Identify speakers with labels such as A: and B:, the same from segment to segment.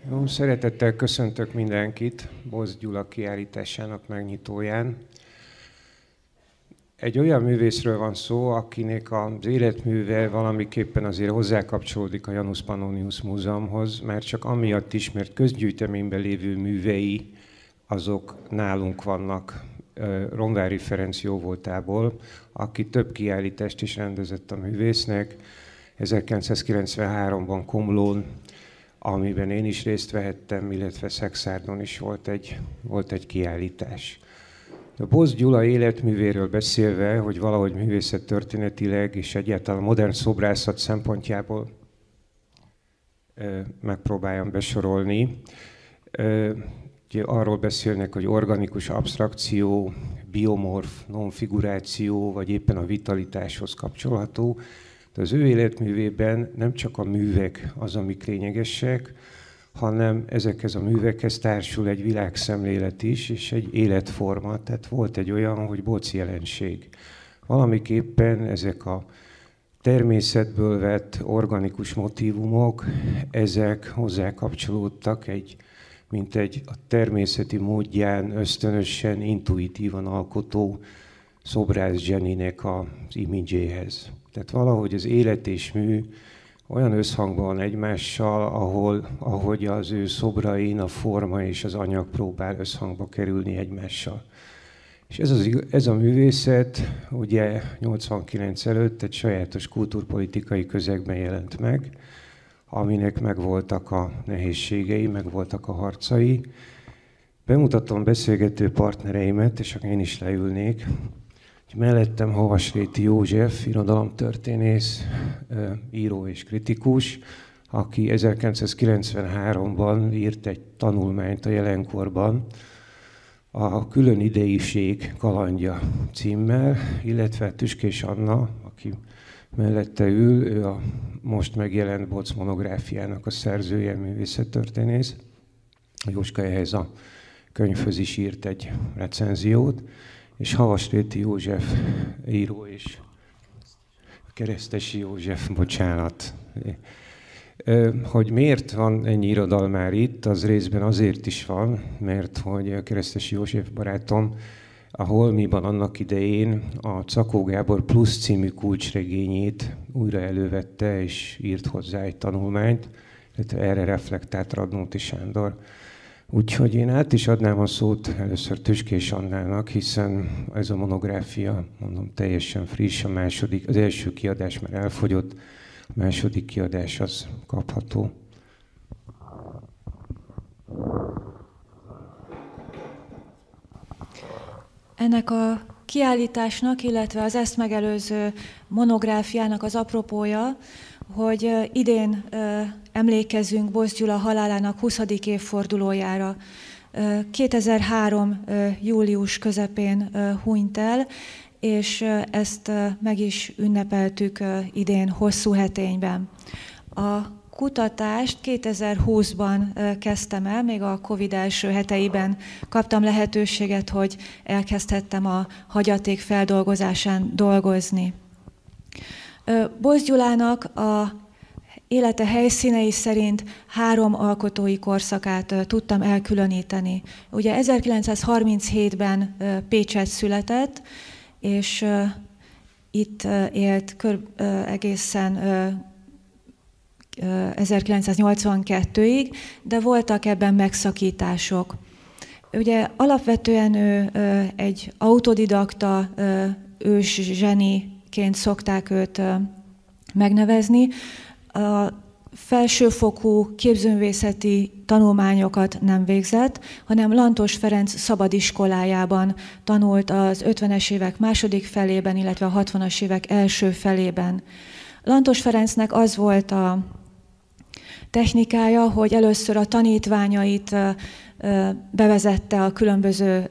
A: Jó, szeretettel köszöntök mindenkit Bosz Gyula kiállításának megnyitóján. Egy olyan művészről van szó, akinek az életműve valamiképpen azért hozzákapcsolódik a Janus Pannonius Múzeumhoz, már csak amiatt is, mert közgyűjteményben lévő művei azok nálunk vannak Romvári Ferenc jóvoltából, aki több kiállítást is rendezett a művésznek. 1993-ban Komlón, amiben én is részt vehettem, illetve Szexárdon is volt egy kiállítás. A Bosz Gyula életművéről beszélve, hogy valahogy művészettörténetileg és egyáltalán a modern szobrászat szempontjából megpróbáljam besorolni. Ugye arról beszélnek, hogy organikus absztrakció, biomorf, nonfiguráció, vagy éppen a vitalitáshoz kapcsolható. De az ő életművében nem csak a művek az, amik lényegesek, hanem ezekhez a művekhez társul egy világszemlélet is, és egy életforma. Tehát volt egy olyan, hogy boc jelenség. Valamiképpen ezek a természetből vett organikus motívumok, ezek hozzá kapcsolódtak mint egy a természeti módján ösztönösen, intuitívan alkotó szobrász zseninek az imidzséhez. Tehát valahogy az élet és mű olyan összhangban van egymással, ahogy az ő szobrain a forma és az anyag próbál összhangba kerülni egymással. És ez a művészet ugye 89 előtt egy sajátos kultúrpolitikai közegben jelent meg, aminek megvoltak a nehézségei, megvoltak a harcai. Bemutatom beszélgető partnereimet, és akkor én is leülnék. Mellettem Havasréti József, irodalomtörténész, író és kritikus, aki 1993-ban írt egy tanulmányt a jelenkorban, a Külön idejiség kalandja címmel, illetve Tüskés Anna, aki mellette ül, ő a most megjelent Boc monográfiának a szerzője, művészettörténész. Jóska ehhez a könyvhöz is írt egy recenziót, és Havasréti József író és Keresztesi József, bocsánat. Hogy miért van ennyi irodalmár itt, az részben azért is van, mert hogy a Keresztesi József barátom a Holmiban annak idején a Czakó Gábor Plusz című kulcsregényét újra elővette és írt hozzá egy tanulmányt, illetve erre reflektált Radnóti Sándor. Úgyhogy én át is adnám a szót először Tüskés Annának, hiszen ez a monográfia, mondom, teljesen friss, az első kiadás már elfogyott, a második kiadás az kapható.
B: Ennek a kiállításnak, illetve az ezt megelőző monográfiának az apropója, hogy idén emlékezünk Bosz Gyula halálának 20. évfordulójára. 2003. július közepén hunyt el, és ezt meg is ünnepeltük idén Hosszú Hetényben. A kutatást 2020-ban kezdtem el, még a Covid első heteiben kaptam lehetőséget, hogy elkezdhettem a hagyaték feldolgozásán dolgozni. Bosz Gyulának a élete helyszínei szerint 3 alkotói korszakát tudtam elkülöníteni. Ugye 1937-ben Pécset született, és itt élt egészen 1982-ig, de voltak ebben megszakítások. Ugye alapvetően ő egy autodidakta ős zseniként szokták őt megnevezni. A felsőfokú képzőművészeti tanulmányokat nem végzett, hanem Lantos Ferenc szabadiskolájában tanult az 50-es évek második felében, illetve a 60-as évek első felében. Lantos Ferencnek az volt a technikája, hogy először a tanítványait bevezette a különböző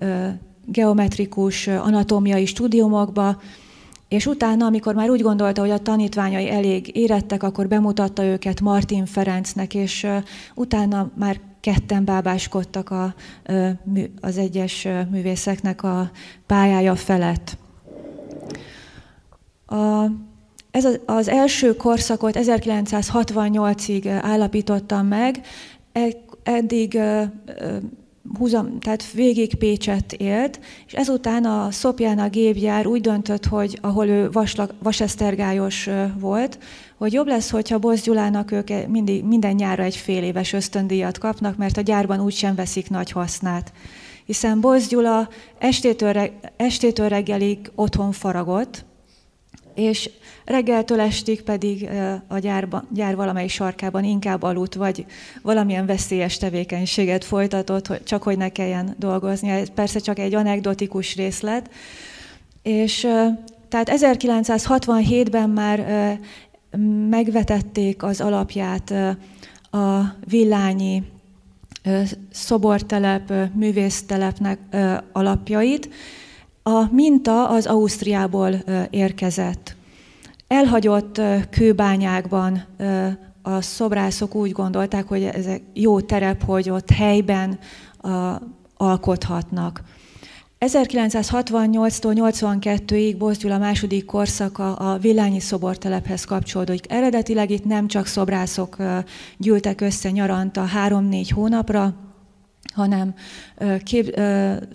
B: geometrikus, anatómiai stúdiumokba, és utána, amikor már úgy gondolta, hogy a tanítványai elég érettek, akkor bemutatta őket Martin Ferencnek, és utána már ketten bábáskodtak az egyes művészeknek a pályája felett. Ez az első korszakot 1968-ig állapítottam meg, eddig tehát végig Pécsett élt, és ezután a Szopján gépgyár úgy döntött, hogy ahol ő vasesztergályos volt, hogy jobb lesz, hogyha Bosz Gyulának ők minden nyárra egy fél éves ösztöndíjat kapnak, mert a gyárban úgysem veszik nagy hasznát. Hiszen Bosz Gyula estétől reggelig otthon faragott, és reggeltől estig pedig a gyár valamelyik sarkában inkább aludt, vagy valamilyen veszélyes tevékenységet folytatott, csak hogy ne kelljen dolgozni. Ez persze csak egy anekdotikus részlet. És tehát 1967-ben már megvetették az alapját a villányi szobortelep, művésztelepnek alapjait. A minta az Ausztriából érkezett. Elhagyott kőbányákban a szobrászok úgy gondolták, hogy ez egy jó terep, hogy ott helyben alkothatnak. 1968-tól 82-ig Bosz Gyula második korszaka a villányi szobortelephez kapcsolódik. Eredetileg itt nem csak szobrászok gyűltek össze nyaranta 3-4 hónapra, hanem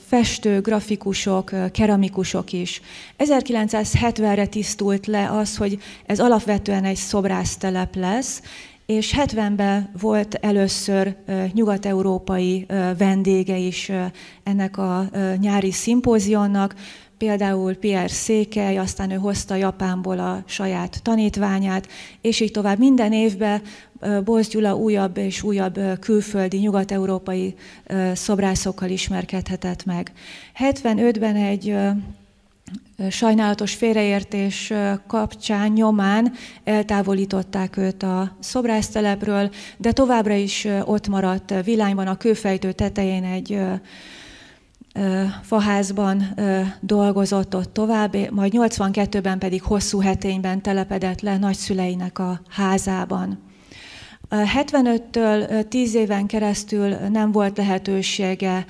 B: festő, grafikusok, keramikusok is. 1970-re tisztult le az, hogy ez alapvetően egy szobrásztelep lesz, és 70-ben volt először nyugat-európai vendége is ennek a nyári szimpózionnak, például Pierre Székely, aztán ő hozta Japánból a saját tanítványát, és így tovább. Minden évben Bosz Gyula újabb és újabb külföldi, nyugat-európai szobrászokkal ismerkedhetett meg. 75-ben egy sajnálatos félreértés kapcsán, nyomán eltávolították őt a szobrásztelepről, de továbbra is ott maradt Villányban, a kőfejtő tetején egy faházban dolgozott ott tovább, majd 82-ben pedig Hosszúhetényben telepedett le nagyszüleinek a házában. 75-től 10 éven keresztül nem volt lehetősége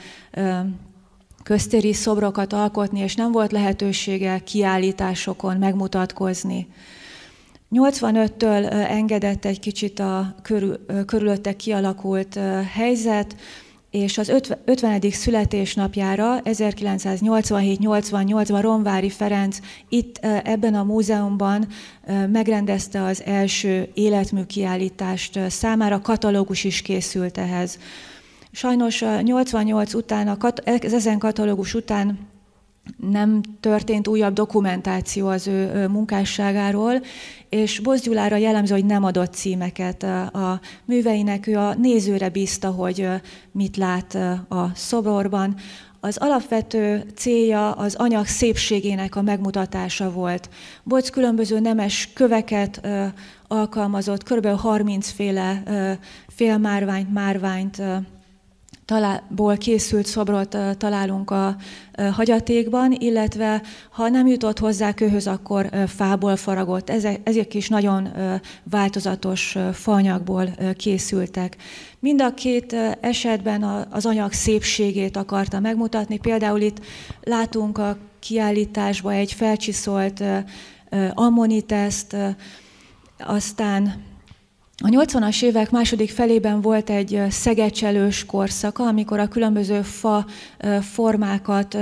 B: köztéri szobrokat alkotni, és nem volt lehetősége kiállításokon megmutatkozni. 85-től engedett egy kicsit a körülötte kialakult helyzet, és az 50. születésnapjára 1987-88-ban Ronvári Ferenc itt ebben a múzeumban megrendezte az első életmű kiállítást számára, katalógus is készült ehhez. Sajnos 88 után, ezen katalógus után nem történt újabb dokumentáció az ő munkásságáról, és Bosz Gyulára jellemző, hogy nem adott címeket a műveinek, ő a nézőre bízta, hogy mit lát a szoborban. Az alapvető célja az anyag szépségének a megmutatása volt. Bosz különböző nemes köveket alkalmazott, kb. 30 féle félmárványt, ból készült szobrot találunk a hagyatékban, illetve ha nem jutott hozzá kőhöz, akkor fából faragott. Ezek is nagyon változatos faanyagból készültek. Mind a két esetben az anyag szépségét akarta megmutatni. Például itt látunk a kiállításban egy felcsiszolt ammoniteszt, aztán a 80-as évek második felében volt egy szegecselős korszaka, amikor a különböző fa formákat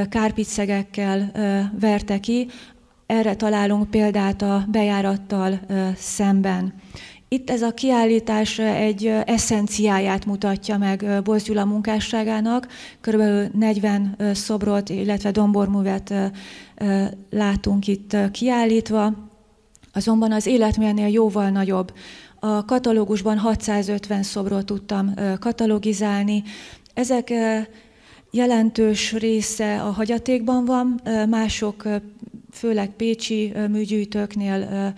B: kárpitszegekkel verte ki. Erre találunk példát a bejárattal szemben. Itt ez a kiállítás egy eszenciáját mutatja meg Bosz Gyula munkásságának. Körülbelül 40 szobrot, illetve domborművet látunk itt kiállítva. Azonban az életműnél jóval nagyobb. A katalógusban 650 szobrot tudtam katalogizálni. Ezek jelentős része a hagyatékban van, mások, főleg pécsi műgyűjtőknél,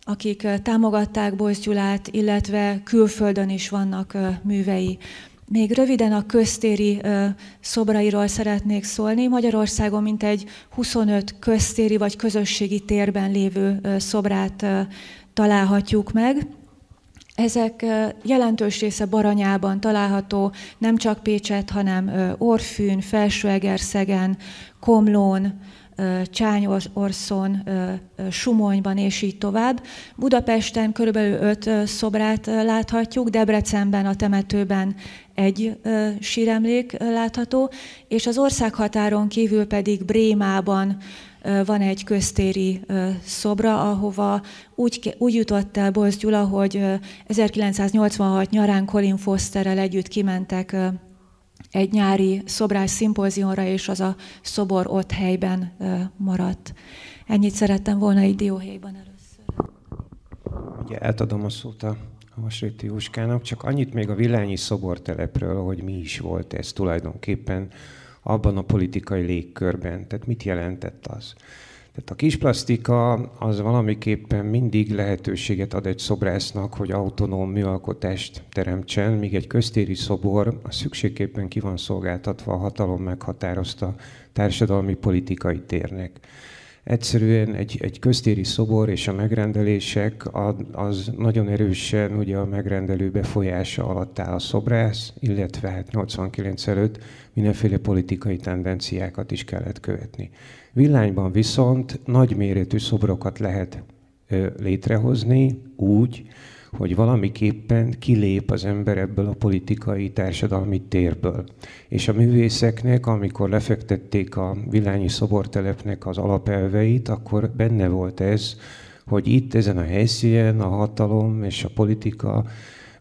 B: akik támogatták Bosz Gyulát, illetve külföldön is vannak művei. Még röviden a köztéri szobrairól szeretnék szólni. Magyarországon mintegy 25 köztéri vagy közösségi térben lévő szobrát találhatjuk meg. Ezek jelentős része Baranyában található, nem csak Pécsett, hanem Orfűn, Felsőegerszegen, Komlón, Csányorszon, Sumonyban és így tovább. Budapesten körülbelül 5 szobrát láthatjuk, Debrecenben, a temetőben 1 síremlék látható, és az országhatáron kívül pedig Brémában van egy köztéri szobra, ahova úgy jutott el Bolz Gyula, hogy 1986 nyarán Colin Fosterrel együtt kimentek egy nyári szobrász szimpóziumra, és az a szobor ott helyben maradt. Ennyit szerettem volna így dióhéjban először.
A: Ugye átadom a szót a Vasréti Jóskának, csak annyit még a Villányi szobortelepről, hogy mi is volt ez tulajdonképpen abban a politikai légkörben. Tehát mit jelentett az? Tehát a kisplasztika az valamiképpen mindig lehetőséget ad egy szobrásznak, hogy autonóm műalkotást teremtsen, míg egy köztéri szobor a szükségképpen ki van szolgáltatva, a hatalom meghatározta társadalmi politikai térnek. Egyszerűen egy köztéri szobor és a megrendelések az nagyon erősen ugye a megrendelő befolyása alatt áll a szobrász, illetve hát 89 előtt mindenféle politikai tendenciákat is kellett követni. Villányban viszont nagyméretű szobrokat lehet létrehozni úgy, hogy valamiképpen kilép az ember ebből a politikai, társadalmi térből. És a művészeknek, amikor lefektették a Villányi szobortelepnek az alapelveit, akkor benne volt ez, hogy itt ezen a helyszínen a hatalom és a politika,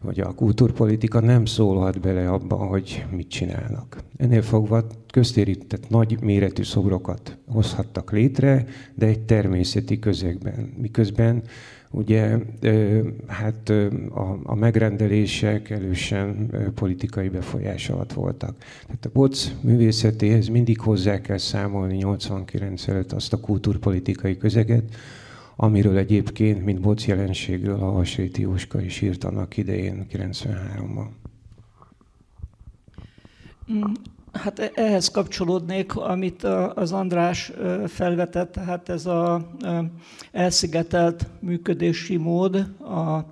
A: vagy a kultúrpolitika nem szólhat bele abba, hogy mit csinálnak. Ennél fogva köztéri, tehát nagy méretű szobrokat hozhattak létre, de egy természeti közegben. Miközben ugye hát a megrendelések elősen politikai befolyás alatt voltak. Tehát a Boc művészetéhez mindig hozzá kell számolni 89 előtt azt a kultúrpolitikai közeget, amiről egyébként, mint Boc jelenségről a Vasréti Jóska is írt annak idején, 93-ban.
C: Hát ehhez kapcsolódnék, amit az András felvetett, tehát ez az elszigetelt működési mód a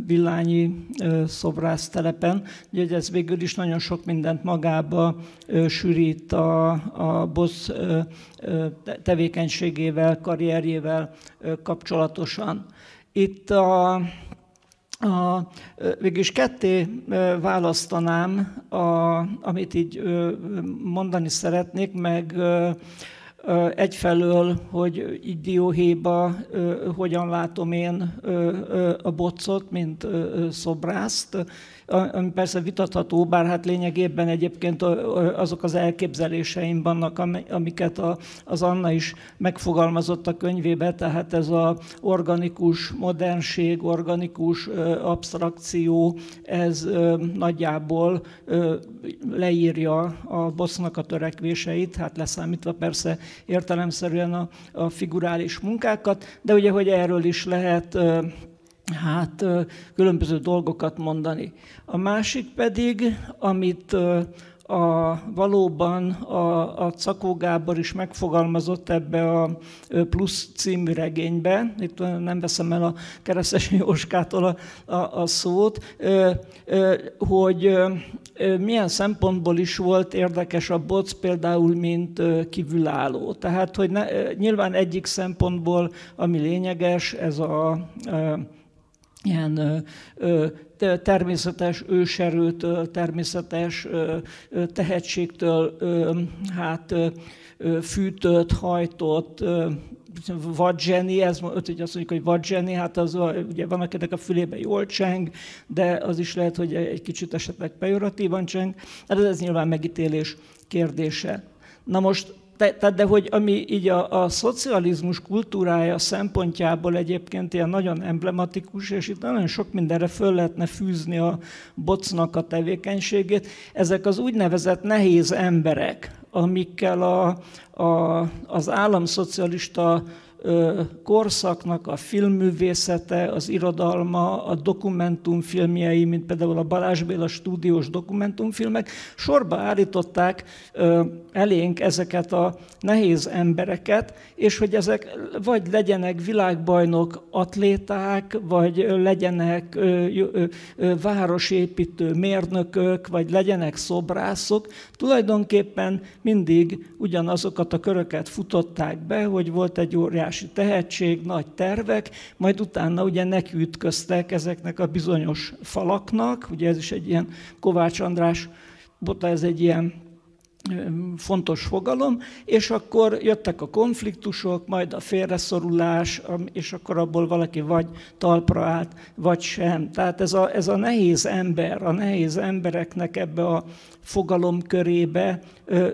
C: Villányi szobrásztelepen. Ugye ez végül is nagyon sok mindent magába sűrít a Boc tevékenységével, karrierjével kapcsolatosan. Itt végülis ketté választanám, amit így mondani szeretnék, meg egyfelől, hogy így dióhéjba hogyan látom én a Bocot, mint szobrászt, ami persze vitatható, bár hát lényegében egyébként azok az elképzeléseim vannak, amiket az Anna is megfogalmazott a könyvébe, tehát ez az organikus modernség, organikus absztrakció, ez nagyjából leírja a Bocnak a törekvéseit, hát leszámítva persze értelemszerűen a figurális munkákat, de ugye, hogy erről is lehet hát különböző dolgokat mondani. A másik pedig, amit valóban a Czakó Gábor is megfogalmazott ebbe a Plusz című regénybe, itt nem veszem el a Keresztes Jóskától a szót, hogy milyen szempontból is volt érdekes a Boc például, mint kívülálló. Tehát, hogy nyilván egyik szempontból, ami lényeges, ez a ilyen természetes őserőtől, természetes tehetségtől hát fűtött, hajtott, vadzseni, ez hogy azt mondjuk, hogy vadzseni, hát az ugye van akinek a fülében jól cseng, de az is lehet, hogy egy kicsit esetleg pejoratívan cseng. Ez nyilván megítélés kérdése. Na most, de hogy ami így a szocializmus kultúrája szempontjából egyébként ilyen nagyon emblematikus, és itt nagyon sok mindenre föl lehetne fűzni a Bocnak a tevékenységét, ezek az úgynevezett nehéz emberek, amikkel az államszocialista korszaknak a filmművészete, az irodalma, a dokumentumfilmjei, mint például a Balázs Béla stúdiós dokumentumfilmek, sorba állították elénk ezeket a nehéz embereket, és hogy ezek vagy legyenek világbajnok atléták, vagy legyenek városépítő mérnökök, vagy legyenek szobrászok, tulajdonképpen mindig ugyanazokat a köröket futották be, hogy volt egy óriási tehetség, nagy tervek, majd utána ugye nekiütköztek ezeknek a bizonyos falaknak, ugye ez is egy ilyen Kovács András bota, ez egy ilyen fontos fogalom, és akkor jöttek a konfliktusok, majd a félreszorulás, és akkor abból valaki vagy talpra állt, vagy sem. Tehát ez a nehéz ember, a nehéz embereknek ebbe a fogalomkörébe,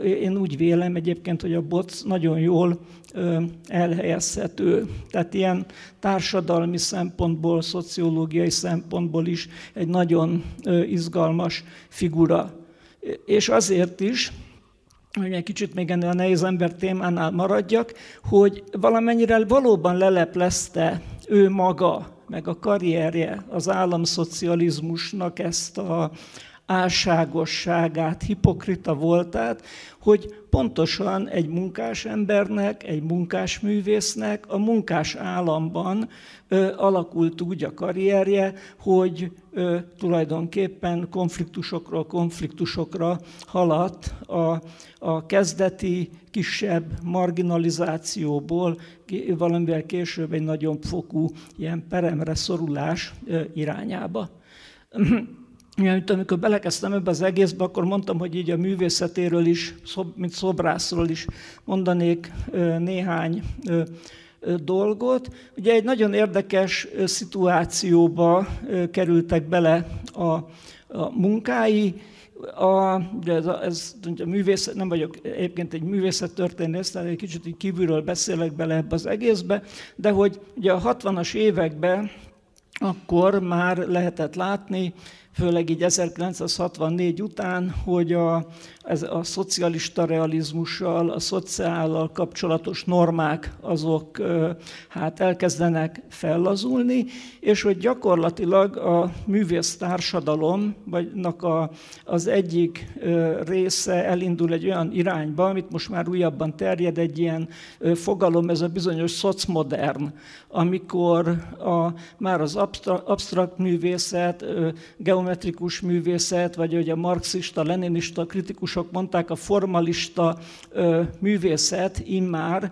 C: én úgy vélem egyébként, hogy a BOCZ nagyon jól elhelyezhető. Tehát ilyen társadalmi szempontból, szociológiai szempontból is egy nagyon izgalmas figura. És azért is, hogy egy kicsit még ennél a nehéz ember témánál maradjak, hogy valamennyire valóban leleplezte ő maga, meg a karrierje az államszocializmusnak ezt a álságosságát, hipokrita voltát, hogy pontosan egy munkás embernek, egy munkás művésznek a munkás államban alakult úgy a karrierje, hogy tulajdonképpen konfliktusokra haladt a kezdeti kisebb marginalizációból valamivel később egy nagyobb fokú ilyen peremre szorulás irányába. Amikor belekezdtem ebbe az egészbe, akkor mondtam, hogy így a művészetéről is, mint szobrászról is mondanék néhány dolgot. Ugye egy nagyon érdekes szituációba kerültek bele a munkái. A művészet, nem vagyok egyébként egy művészettörténész, tehát egy kicsit így kívülről beszélek bele ebbe az egészbe, de hogy ugye a 60-as években akkor már lehetett látni, főleg így 1964 után, hogy a szocialista realizmussal, a szociállal kapcsolatos normák azok hát elkezdenek fellazulni, és hogy gyakorlatilag a művész társadalomnak az egyik része elindul egy olyan irányba, amit most már újabban terjed egy ilyen fogalom, ez a bizonyos szocmodern, amikor már az absztrakt művészet, geometrikus művészet, vagy hogy a marxista, leninista kritikusok mondták, a formalista művészet immár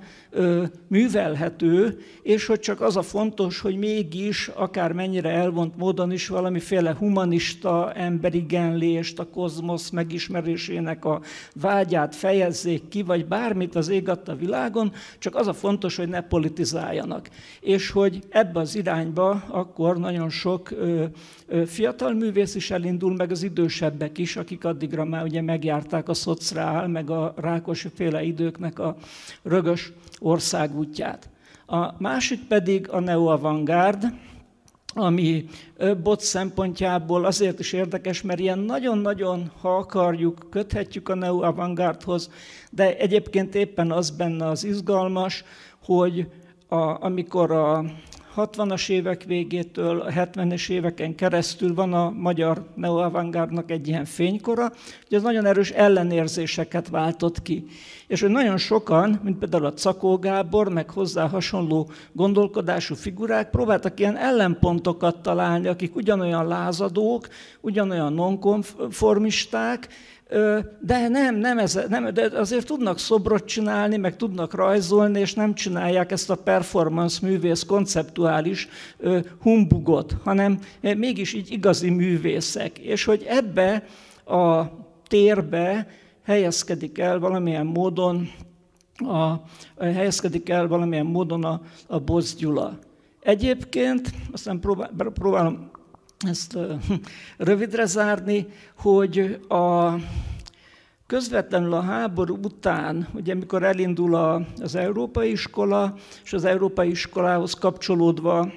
C: művelhető, és hogy csak az a fontos, hogy mégis akármennyire elvont módon is valamiféle humanista emberigenlést, a kozmosz megismerésének a vágyát fejezzék ki, vagy bármit az ég adta világon, csak az a fontos, hogy ne politizáljanak. És hogy ebbe az irányba akkor nagyon sok fiatal művész is elindul, meg az idősebbek is, akik addigra már ugye megjárták a szocreál, meg a Rákosi-féle időknek a rögös országútját. A másik pedig a neo-avantgárd, ami BOCZ szempontjából azért is érdekes, mert ilyen nagyon-nagyon, ha akarjuk, köthetjük a neo-avantgárdhoz, de egyébként éppen az benne az izgalmas, hogy amikor a 60-as évek végétől a 70-es éveken keresztül van a magyar neo-avantgárdnak egy ilyen fénykora, hogy ez nagyon erős ellenérzéseket váltott ki. És hogy nagyon sokan, mint például a Czakó Gábor, meg hozzá hasonló gondolkodású figurák próbáltak ilyen ellenpontokat találni, akik ugyanolyan lázadók, ugyanolyan nonkonformisták, de de azért tudnak szobrot csinálni, meg tudnak rajzolni, és nem csinálják ezt a performance művész konceptuális humbugot, hanem mégis így igazi művészek. És hogy ebbe a térbe helyezkedik el valamilyen módon a Bocz Gyula. Egyébként, aztán próbálom ezt rövidre zárni, hogy közvetlenül a háború után, ugye amikor elindul az európai iskola, és az európai iskolához kapcsolódva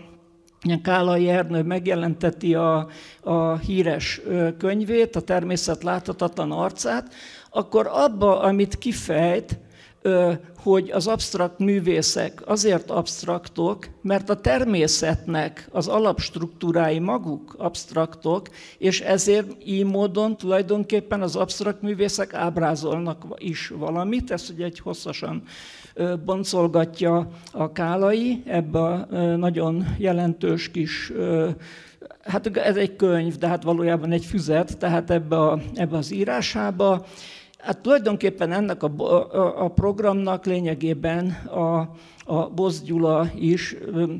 C: Kállai Ernő megjelenteti a híres könyvét, a természet láthatatlan arcát, akkor abba, amit kifejt, hogy az absztrakt művészek azért absztraktok, mert a természetnek az alapstruktúrái maguk absztraktok, és ezért így módon tulajdonképpen az absztrakt művészek ábrázolnak is valamit. Ezt ugye egy hosszasan boncolgatja a Kálai ebbe a nagyon jelentős kis, hát ez egy könyv, de hát valójában egy füzet, tehát ebbe az írásába. Hát tulajdonképpen ennek a programnak lényegében a Bosz Gyula is,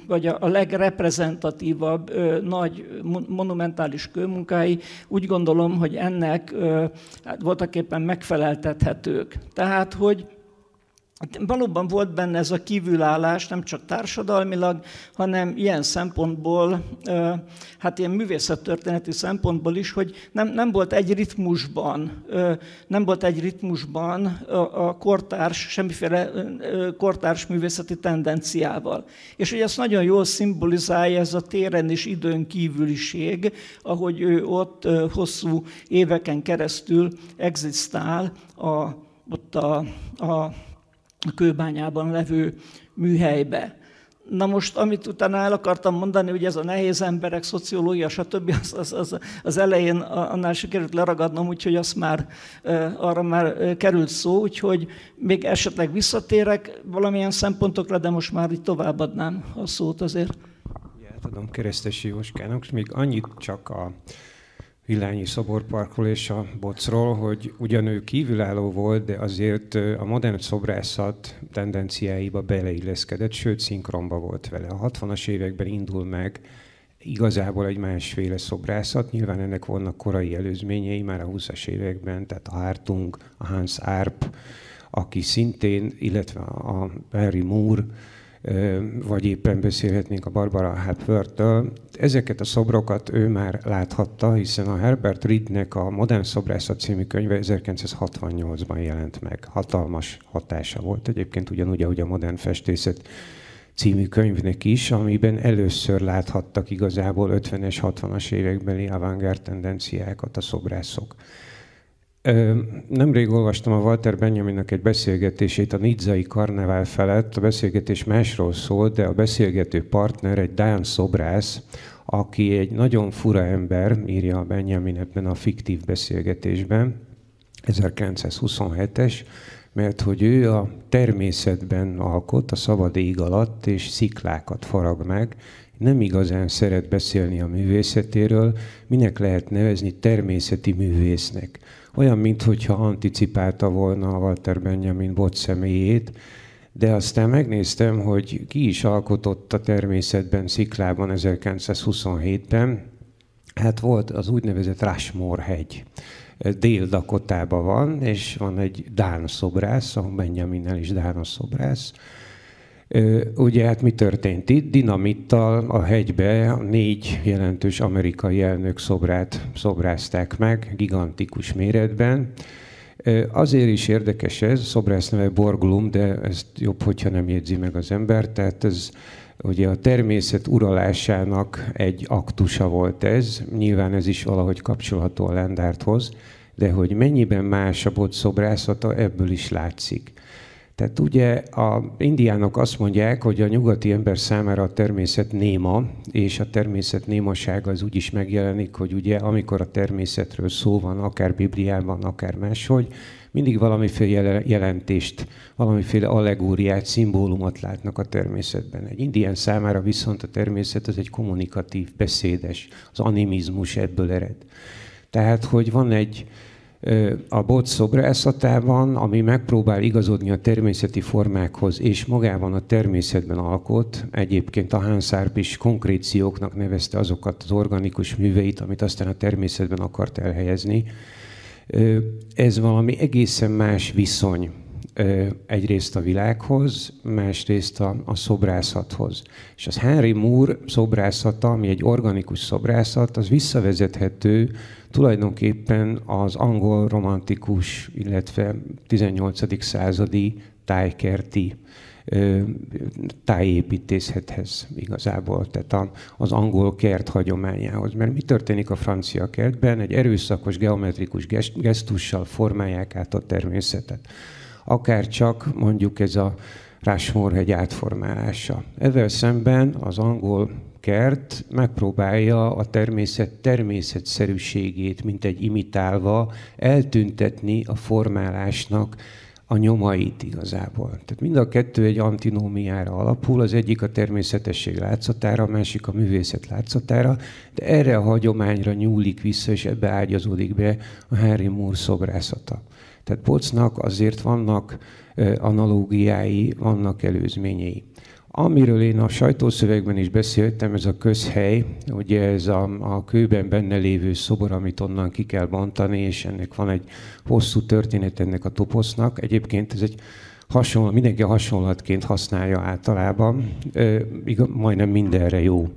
C: vagy a legreprezentatívabb nagy monumentális kőmunkái, úgy gondolom, hogy ennek hát voltaképpen megfeleltethetők. Tehát, hogy valóban volt benne ez a kívülállás, nem csak társadalmilag, hanem ilyen szempontból, hát ilyen művészettörténeti szempontból is, hogy nem volt egy ritmusban a kortárs, semmiféle kortárs művészeti tendenciával. És hogy ezt nagyon jól szimbolizálja ez a téren és időn kívüliség, ahogy ő ott hosszú éveken keresztül egzisztál ott a Kőbányában levő műhelybe. Na most, amit utána el akartam mondani, hogy ez a nehéz emberek, szociológia, stb. Az elején annál sikerült leragadnom, úgyhogy arra már került szó, úgyhogy még esetleg visszatérek valamilyen szempontokra, de most már így továbbadnám a szót azért.
A: Átadom Keresztesi Jóskának, még annyit csak a Villányi szoborparkról és a Bocról, hogy ugyan ő kívülálló volt, de azért a modern szobrászat tendenciáiba beleilleszkedett, sőt szinkronba volt vele. A 60-as években indul meg igazából egy másféle szobrászat, nyilván ennek vannak korai előzményei már a 20-as években, tehát a Hartung, a Hans Arp, aki szintén, illetve a Henry Moore, vagy éppen beszélhetnénk a Barbara Hepworth-től. Ezeket a szobrokat ő már láthatta, hiszen a Herbert Reednek a Modern szobrászat című könyve 1968-ban jelent meg. Hatalmas hatása volt egyébként ugyanúgy, ahogy a Modern festészet című könyvnek is, amiben először láthattak igazából 50-es, 60-as évekbeli avantgárd tendenciákat a szobrászok. Nemrég olvastam a Walter Benjaminnak egy beszélgetését a nizzai karnevál felett. A beszélgetés másról szólt, de a beszélgető partner egy dán szobrász, aki egy nagyon fura ember, írja a Benjamin ebben a fiktív beszélgetésben, 1927-es, mert hogy ő a természetben alkot, a szabad ég alatt, és sziklákat farag meg. Nem igazán szeret beszélni a művészetéről, minek lehet nevezni természeti művésznek. Olyan, mintha anticipálta volna a Walter Benjamin Bot személyét, de aztán megnéztem, hogy ki is alkotott a természetben, sziklában 1927-ben. Hát volt az úgynevezett Rushmore hegy. Dél-Dakotában van, és van egy dán szobrász, a Benjaminnel is dános szobrász. Ugye hát mi történt itt? Dinamittal a hegybe 4 jelentős amerikai elnök szobrát szobrázták meg, gigantikus méretben. Azért is érdekes ez, szobrász neve Borglum, de ezt jobb, hogyha nem jegyzi meg az ember. Tehát ez ugye a természet uralásának egy aktusa volt ez. Nyilván ez is valahogy kapcsolható a Lendárdhoz, de hogy mennyiben más a Bot szobrászata, ebből is látszik. Tehát ugye a indiánok azt mondják, hogy a nyugati ember számára a természet néma, és a természet némasága az úgy is megjelenik, hogy ugye amikor a természetről szó van, akár Bibliában, akár máshogy, mindig valamiféle jelentést, valamiféle allegóriát, szimbólumot látnak a természetben. Egy indián számára viszont a természet az egy kommunikatív, beszédes, az animizmus ebből ered. Tehát, hogy van egy a Bot szobrászatában, ami megpróbál igazodni a természeti formákhoz, és magában a természetben alkot. Egyébként a Hans Arp is konkrécióknak nevezte azokat az organikus műveit, amit aztán a természetben akart elhelyezni. Ez valami egészen más viszony egyrészt a világhoz, másrészt a szobrászathoz. És az Henry Moore szobrászata, ami egy organikus szobrászat, az visszavezethető tulajdonképpen az angol romantikus, illetve 18. századi tájkerti tájépítészethez igazából, tehát az angol kert hagyományához. Mert mi történik a francia kertben? Egy erőszakos, geometrikus gesztussal formálják át a természetet. akár csak mondjuk ez a Rushmore-hegy átformálása. Ezzel szemben az angol kert megpróbálja a természet természetszerűségét, mint egy imitálva eltüntetni a formálásnak a nyomait igazából. Tehát mind a kettő egy antinómiára alapul, az egyik a természetesség látszatára, a másik a művészet látszatára, de erre a hagyományra nyúlik vissza, és ebbe ágyazódik be a Henry Moore szobrászata. Tehát Bocznak azért vannak analógiái, vannak előzményei. Amiről én a sajtószövegben is beszéltem, ez a közhely, ugye ez a kőben benne lévő szobor, amit onnan ki kell bontani, és ennek van egy hosszú történet ennek a toposznak. Egyébként ez egy hasonló, mindenki hasonlatként használja általában, majdnem mindenre jó.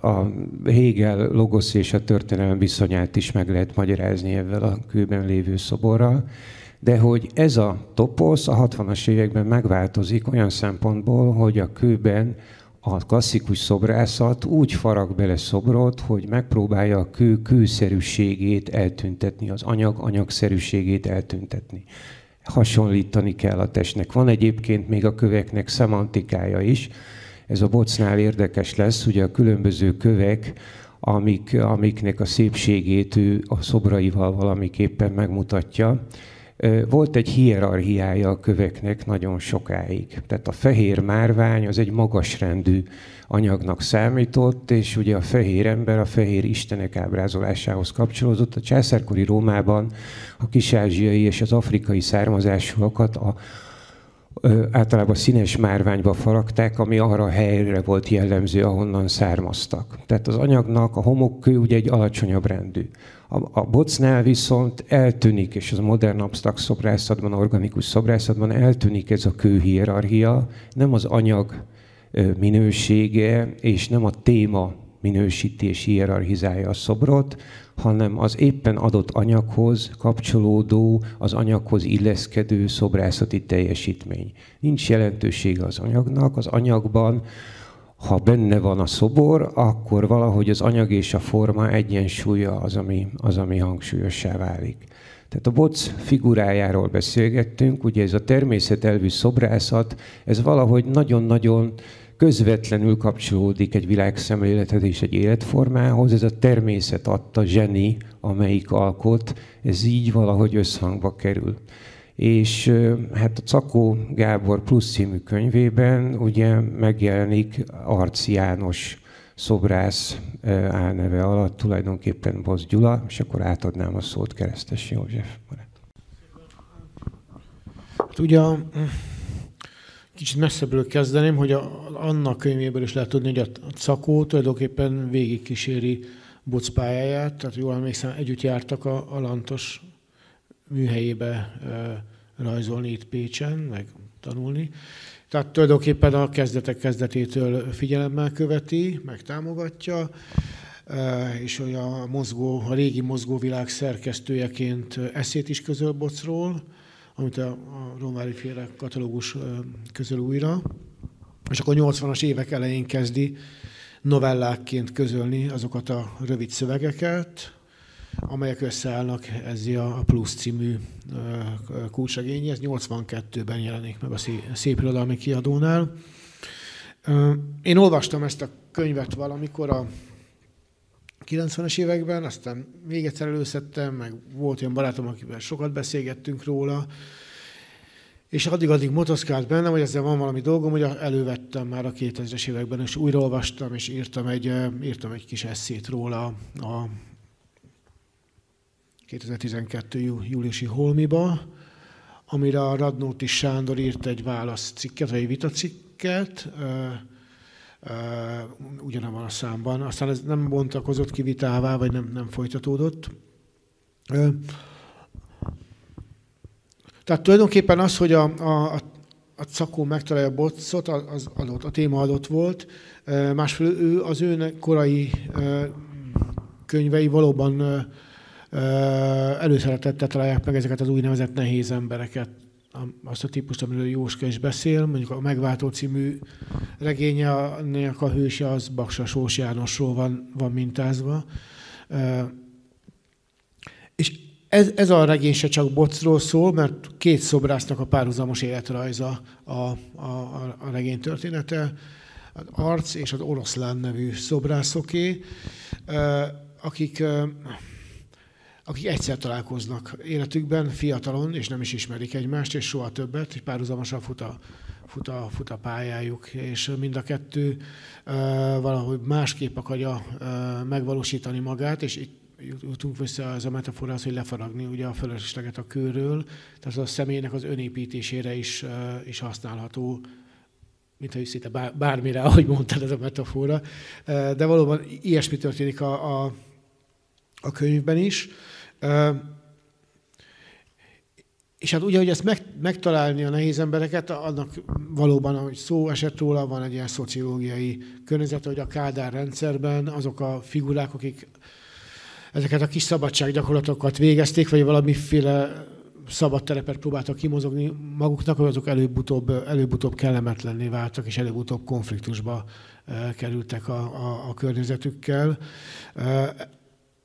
A: A Hegel logosz és a történelem viszonyát is meg lehet magyarázni ezzel a kőben lévő szoborral. De hogy ez a toposz a 60-as években megváltozik olyan szempontból, hogy a kőben a klasszikus szobrászat úgy farag bele szobrot, hogy megpróbálja a kő kőszerűségét eltüntetni, az anyag anyagszerűségét eltüntetni. Hasonlítani kell a testnek. Van egyébként még a köveknek szemantikája is. Ez a Bocnál érdekes lesz, ugye a különböző kövek, amiknek a szépségét ő a szobraival valamiképpen megmutatja. Volt egy hierarchiája a köveknek nagyon sokáig. Tehát a fehér márvány az egy magasrendű anyagnak számított, és ugye a fehér ember a fehér istenek ábrázolásához kapcsolódott. A császárkori Rómában a kis-ázsiai és az afrikai származásúakat általában színes márványba faragták, ami arra a helyre volt jellemző, ahonnan származtak. Tehát az anyagnak a homokkő ugye egy alacsonyabb rendű. A Bocnál viszont eltűnik, és az modern absztrakt szobrászatban, organikus szobrászatban eltűnik ez a kőhierarchia, nem az anyag minősége, és nem a téma minősíti és hierarchizálja a szobrot, hanem az éppen adott anyaghoz kapcsolódó, az anyaghoz illeszkedő szobrászati teljesítmény. Nincs jelentősége az anyagnak, az anyagban, ha benne van a szobor, akkor valahogy az anyag és a forma egyensúlya az, ami hangsúlyossá válik. Tehát a Boc figurájáról beszélgettünk, ugye ez a természetelvű szobrászat, ez valahogy nagyon-nagyon közvetlenül kapcsolódik egy világszemlélethez és egy életformához. Ez a természet adta zseni, amelyik alkot, ez így valahogy összhangba kerül. És hát a Czakó Gábor Plusz című könyvében ugye megjelenik Arcz János szobrász álneve alatt, tulajdonképpen Bosz Gyula, és akkor átadnám a szót Keresztes József.
D: Hát ugye kicsit messzebbről kezdeném, hogy annak könyvéből is lehet tudni, hogy a Czakó tulajdonképpen végigkíséri Boc pályáját, tehát jól emlékszem, együtt jártak a Lantos műhelyébe rajzolni itt Pécsen, meg tanulni. Tehát tulajdonképpen a kezdetek kezdetétől figyelemmel követi, meg támogatja, és hogy a régi mozgóvilág szerkesztőjeként eszét is közöl Bocról, amit a Romvári féle katalógus közöl újra, és akkor 80-as évek elején kezdi novellákként közölni azokat a rövid szövegeket, amelyek összeállnak ezzel a Plusz című kulcsregényi. Ez 82-ben jelenik meg a Szépirodalmi Kiadónál. Én olvastam ezt a könyvet valamikor a 90-es években, aztán még egyszer előszedtem, meg volt olyan barátom, akivel sokat beszélgettünk róla, és addig motoszkált bennem, hogy ezzel van valami dolgom, hogy elővettem már a 2000-es években, és újraolvastam, és írtam egy kis esszét róla a 2012. júliusi Holmiba, amire a Radnóti Sándor írt egy válaszcikket, vagy egy vitacikket, ugyanabban a számban. Aztán ez nem bontakozott ki vitává, vagy nem folytatódott. Tehát tulajdonképpen az, hogy a Czakó megtalálja Bocot, az adott, a téma adott volt. Másfelől az ő korai könyvei valóban előszeretettel találják meg ezeket az úgynevezett nehéz embereket, azt a típust, amiről Jóska is beszél, mondjuk a Megváltó című regényének a hőse az Baksa Sós Jánosról van mintázva. És ez a regény se csak Bocról szól, mert két szobrásznak a párhuzamos életrajza a regény története, az Arc és az Oroszlán nevű szobrászoké, akik egyszer találkoznak életükben, fiatalon, és nem is ismerik egymást, és soha többet, és párhuzamosan fut a pályájuk, és mind a kettő valahogy másképp akarja megvalósítani magát, és itt jutunk vissza ez a metaforához, hogy lefaragni ugye a fölösleget a kőről, tehát a személynek az önépítésére is használható, mint hogy szinte bármire, ahogy mondtad, ez a metafora. De valóban ilyesmi történik a könyvben is. És hát ugye, hogy ezt megtalálni a nehéz embereket, annak valóban, ahogy szó esett róla, van egy ilyen szociológiai környezet, hogy a Kádár rendszerben azok a figurák, akik ezeket a kis szabadsággyakorlatokat végezték, vagy valamiféle szabad terepet próbáltak kimozogni maguknak, hogy azok előbb-utóbb kellemetlenné váltak, és előbb-utóbb konfliktusba kerültek a környezetükkel.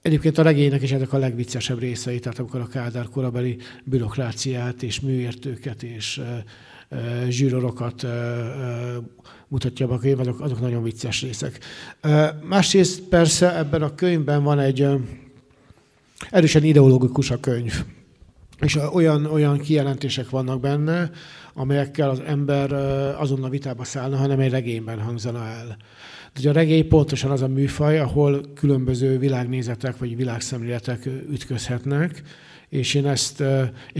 D: Egyébként a regénynek is ezek a legviccesebb részei, tehát amikor a Kádár korabeli bürokráciát és műértőket és zsűrorokat mutatja be a könyv, azok nagyon vicces részek. Másrészt persze ebben a könyvben van egy erősen ideológikus a könyv. És olyan kijelentések vannak benne, amelyekkel az ember azonnal vitába szállna, hanem egy regényben hangzana el. De a regény pontosan az a műfaj, ahol különböző világnézetek vagy világszemléletek ütközhetnek, és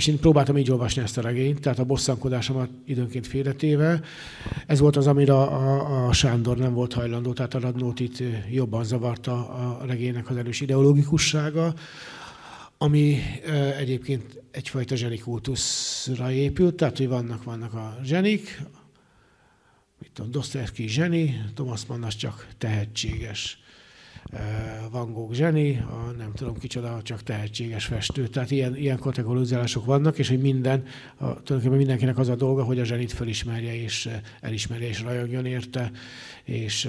D: én próbáltam így olvasni ezt a regényt, tehát a bosszankodásomat időnként félretéve. Ez volt az, amire a Sándor nem volt hajlandó, tehát a Radnótit jobban zavarta a regénynek az erős ideológikussága, ami egyébként egyfajta zsenikultuszra épült, tehát hogy vannak a zsenik, Dostoyevsky zseni, Thomas Mann az csak tehetséges, Van Gogh zseni, nem tudom kicsoda, csak tehetséges festő. Tehát ilyen kategorizálások vannak, és hogy tulajdonképpen mindenkinek az a dolga, hogy a zsenit felismerje, és elismerje, és rajongjon érte, és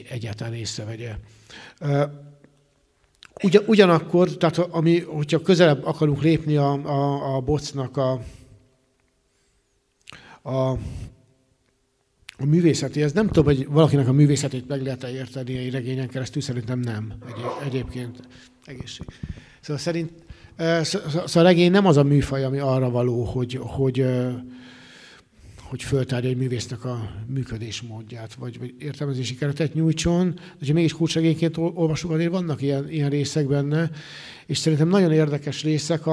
D: egyáltalán észrevegye. Ugyanakkor, tehát hogyha közelebb akarunk lépni a Bocnak a művészetéhez, nem tudom, hogy valakinek a művészetét meg lehet érteni egy regényen keresztül, szerintem nem. Egyébként egészség. Szóval a regény nem az a műfaj, ami arra való, hogy föltárja egy művésznek a működésmódját, vagy értelmezési keretet nyújtson. De ha mégis kulcsregényként olvasunk, azért vannak ilyen részek benne, és szerintem nagyon érdekes részek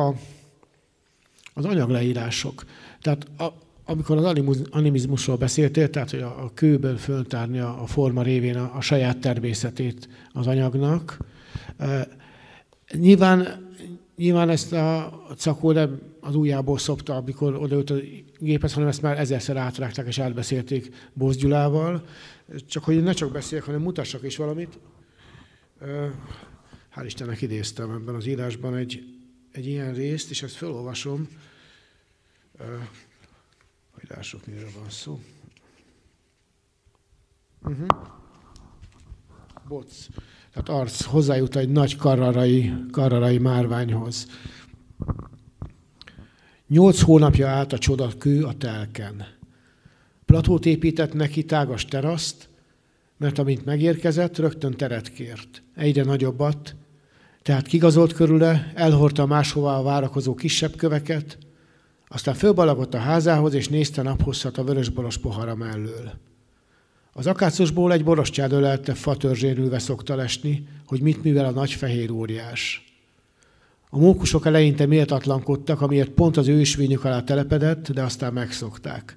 D: az anyagleírások. Tehát amikor az animizmusról beszéltél, tehát hogy a kőből föltárni a forma révén a saját természetét az anyagnak, nyilván ezt a Czakó nem az ujjából szopta, amikor odaült a géphez, hanem ezt már ezerszer átrágták és átbeszélték Bósz Gyulával. Csak hogy ne csak beszéljek, hanem mutassak is valamit. Hál' Istennek idéztem ebben az írásban egy ilyen részt, és ezt felolvasom. Hogy lássuk, miről van szó. Boc. Tehát Arc hozzájut egy nagy karrarai márványhoz. 8 hónapja állt a csodakő a telken. Platót épített neki tágas teraszt, mert amint megérkezett, rögtön teret kért. Egyre nagyobbat, tehát kigazolt körüle, elhordta máshová a várakozó kisebb köveket, aztán fölbalagott a házához, és nézte naphosszat a vörösboros pohara mellől. Az akácosból egy borostyán ölelte fatörzsén ülve szokta lesni, hogy mit művel a nagy fehér óriás. A mókusok eleinte méltatlankodtak, amiért pont az ő isvényük alá telepedett, de aztán megszokták.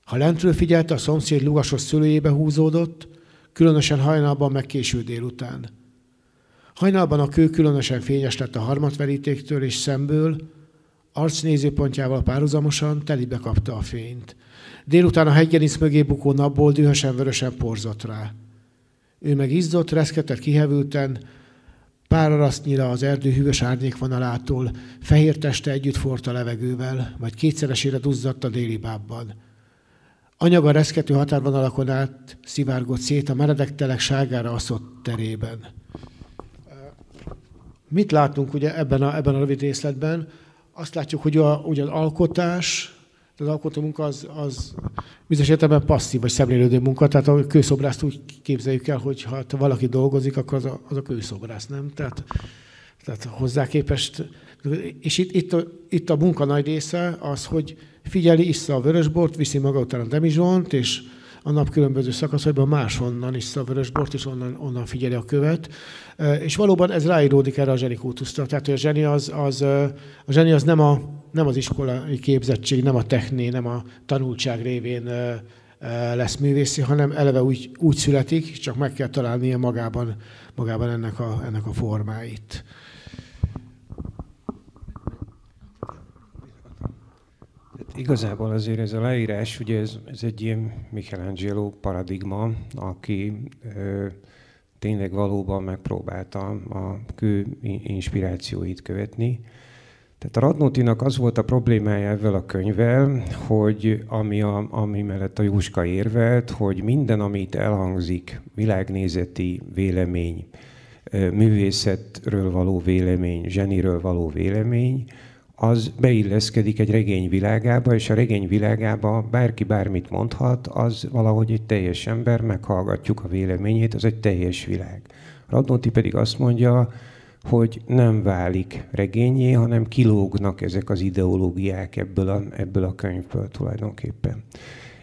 D: Ha lentről figyelte, a szomszéd lugasos szülőjébe húzódott, különösen hajnalban meg késő délután. Hajnalban a kő különösen fényes lett a harmatverítéktől és szemből, Arc nézőpontjával párhuzamosan telibe kapta a fényt. Délután a hegygerinc mögé bukó napból dühösen vörösen porzott rá. Ő meg izzott, reszketett kihevülten, pár arasznyira az erdő hűvös árnyékvonalától, fehér teste együtt forrt a levegővel, majd kétszeresére duzzadt a déli bábban. Anyaga reszkető határvonalakon át szivárgott szét a meredek telek sárgára aszott terében. mit látunk ugye ebben a rövid részletben? Azt látjuk, hogy ugye az alkotás, az alkotó munka az bizonyos értelemben passzív vagy szemlélődő munka, tehát a kőszobrászt úgy képzeljük el, hogy ha valaki dolgozik, akkor az a kőszobrász, nem? Tehát hozzá képest, és itt a munka nagy része az, hogy figyeli, issza a vörösbort, viszi maga után a demizsont, és a nap különböző szakaszaiban máshonnan issza a vörösbort, és onnan figyeli a követ. És valóban ez ráíródik erre a zsenikultuszra. Tehát, hogy a zseni az nem az iskolai képzettség, nem a techné, nem a tanultság révén lesz művészi, hanem eleve úgy születik, csak meg kell találnia magában ennek a formáit.
A: Igazából azért ez a leírás, ugye ez egy ilyen Michelangelo paradigma, aki tényleg valóban megpróbálta a kő inspirációit követni. Tehát a Radnótinak az volt a problémája ezzel a könyvvel, hogy ami mellett a Jóska érvelt, hogy minden, amit elhangzik, világnézeti vélemény, művészetről való vélemény, zseniről való vélemény, az beilleszkedik egy regény világába, és a regény világába bárki bármit mondhat, az valahogy egy teljes ember, meghallgatjuk a véleményét, az egy teljes világ. Radnóti pedig azt mondja, hogy nem válik regényé, hanem kilógnak ezek az ideológiák ebből a könyvből tulajdonképpen.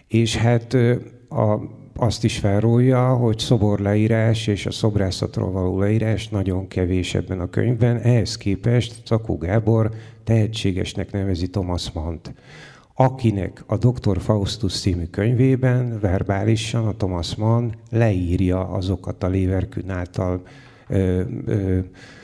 A: És hát azt is felrólja, hogy szoborleírás és a szobrászatról való leírás nagyon kevés ebben a könyvben. Ehhez képest Zakó Gábor tehetségesnek nevezi Thomas Mannt, akinek a Dr. Faustus című könyvében verbálisan a Thomas Mann leírja azokat a Leverkusen által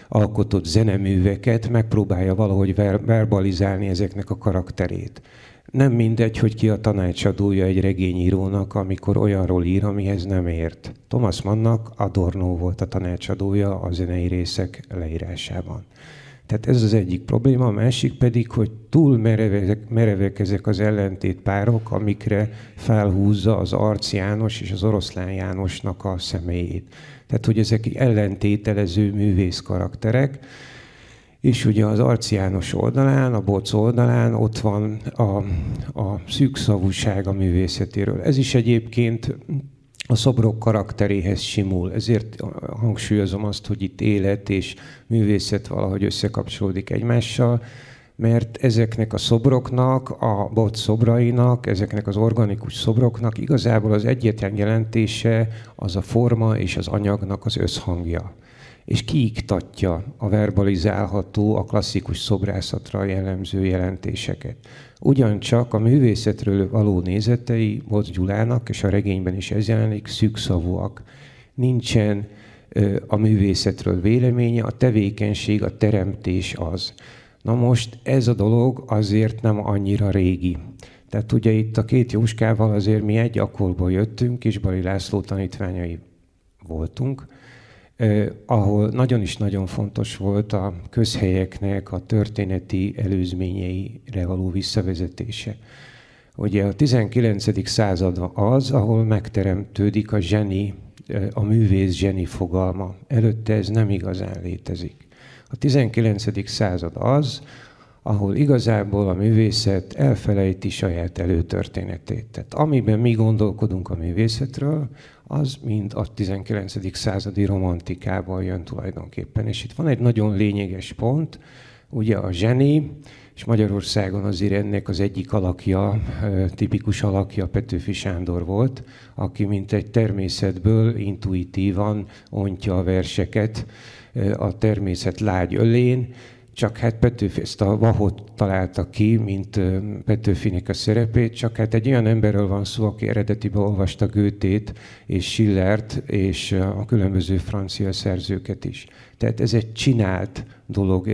A: alkotott zeneműveket, megpróbálja valahogy verbalizálni ezeknek a karakterét. Nem mindegy, hogy ki a tanácsadója egy regényírónak, amikor olyanról ír, amihez nem ért. Thomas Mannnak Adorno volt a tanácsadója a zenei részek leírásában. Tehát ez az egyik probléma, a másik pedig, hogy túl merevek ezek az ellentétpárok, amikre felhúzza az Arc János és az Oroszlán Jánosnak a személyét. Tehát, hogy ezek ellentételező művész karakterek, és ugye az Arc János oldalán, a Boc oldalán ott van a szűkszavúság a művészetéről. Ez is egyébként a szobrok karakteréhez simul. Ezért hangsúlyozom azt, hogy itt élet és művészet valahogy összekapcsolódik egymással, mert ezeknek a szobroknak, a Boc szobrainak, ezeknek az organikus szobroknak igazából az egyetlen jelentése az a forma és az anyagnak az összhangja. És kiiktatja a verbalizálható, a klasszikus szobrászatra jellemző jelentéseket. Ugyancsak a művészetről való nézetei Boc Gyulának, és a regényben is ez jelenik, szűkszavúak. Nincsen a művészetről véleménye, a tevékenység, a teremtés az. Na most ez a dolog azért nem annyira régi. Tehát ugye itt a két Jóskával azért mi egy akkolból jöttünk, és Bali László tanítványai voltunk, ahol nagyon is nagyon fontos volt a közhelyeknek a történeti előzményeire való visszavezetése. Ugye a 19. század az, ahol megteremtődik a zseni, a művész zseni fogalma. Előtte ez nem igazán létezik. A 19. század az, ahol igazából a művészet elfelejti saját előtörténetét. Tehát amiben mi gondolkodunk a művészetről, az mind a 19. századi romantikában jön tulajdonképpen. És itt van egy nagyon lényeges pont, ugye a zseni, és Magyarországon azért ennek az egyik alakja, tipikus alakja Petőfi Sándor volt, aki mint egy természetből intuitívan ontja a verseket a természet lágy ölén, csak hát Petőfi ezt a Vahot találta ki, mint Petőfinek a szerepét, csak hát egy olyan emberről van szó, aki eredetiben olvasta Goethét és Schillert és a különböző francia szerzőket is. Tehát ez egy csinált dolog,